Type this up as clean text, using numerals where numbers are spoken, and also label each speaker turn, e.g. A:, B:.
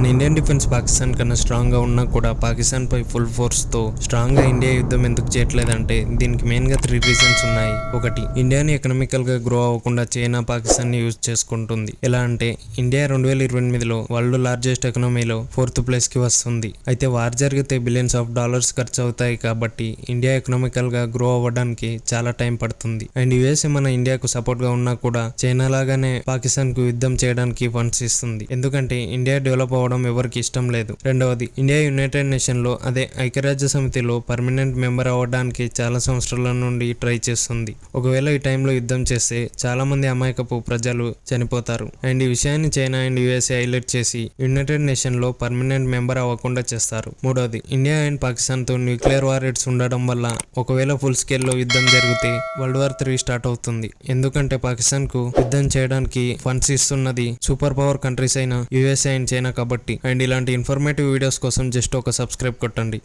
A: మన Indian defence Pakistan కన్నా strong గా ఉన్నా కూడా పాకిస్తాన్ పై ఫుల్ ఫోర్స్ తో స్ట్రాంగ్ గా ఇండియా యుద్ధం ఎందుకు చేయట్లేదంటే దీనికి మెయిన్ గా 3 రీజన్స్ ఉన్నాయి. ఒకటి, ఇండియాని ఎకనామికల్ గా గ్రో అవ్వకుండా చైనా పాకిస్తాన్ ని యూజ్ చేసుకుంటుంది. ఎలా అంటే ఇండియా 2028లో వరల్డ్ లార్జెస్ట్ ఎకనామీలో 4th ప్లేస్ కి వస్తుంది. అయితే వార్ జరిగితే బిలియన్స్ ఆఫ్ డాలర్స్ ఖర్చు అవుతాయి కాబట్టి ఇండియా ఎకనామికల్ గా గ్రో అవ్వడానికి చాలా టైం పడుతుంది. అండ్ యుఎస్ఏ మన ఇండియాకు సపోర్ట్ గా ఉన్నా కూడా చైనా లాగానే పాకిస్తాన్ కు యుద్ధం చేయడానికి ఫండ్స్ ఇస్తుంది. ఎందుకంటే ఇండియా డెవలప్ అవడం ఎవరికి ఇష్టం లేదు. రెండవది, ఇండియా యునైటెడ్ నేషన్ లో అదే ఐక్యరాజ్య సమితిలో పర్మనెంట్ మెంబర్ అవ్వడానికి చాలా సంవత్సరాల నుండి ట్రై చేస్తుంది. ఒకవేళ ఈ టైంలో యుద్ధం చేస్తే చాలా మంది అమాయకపు ప్రజలు చనిపోతారు. అండ్ ఈ విషయాన్ని చైనా అండ్ యుఎస్ఏ హైలైట్ చేసి యునైటెడ్ నేషన్ లో పర్మనెంట్ మెంబర్ అవ్వకుండా చేస్తారు. మూడవది, ఇండియా అండ్ పాకిస్తాన్ తో న్యూక్లియర్ వారెట్స్ ఉండడం వల్ల ఒకవేళ ఫుల్ స్కేల్ లో యుద్ధం జరిగితే వరల్డ్ వార్ 3 స్టార్ట్ అవుతుంది. ఎందుకంటే పాకిస్తాన్ కు యుద్ధం చేయడానికి ఫండ్స్ ఇస్తున్నది సూపర్ పవర్ కంట్రీస్ అయిన యుఎస్ఏ అండ్ చైనా కాబట్టి. అండ్ ఇలాంటి ఇన్ఫర్మేటివ్ వీడియోస్ కోసం జస్ట్ ఒక సబ్స్క్రైబ్ కొట్టండి.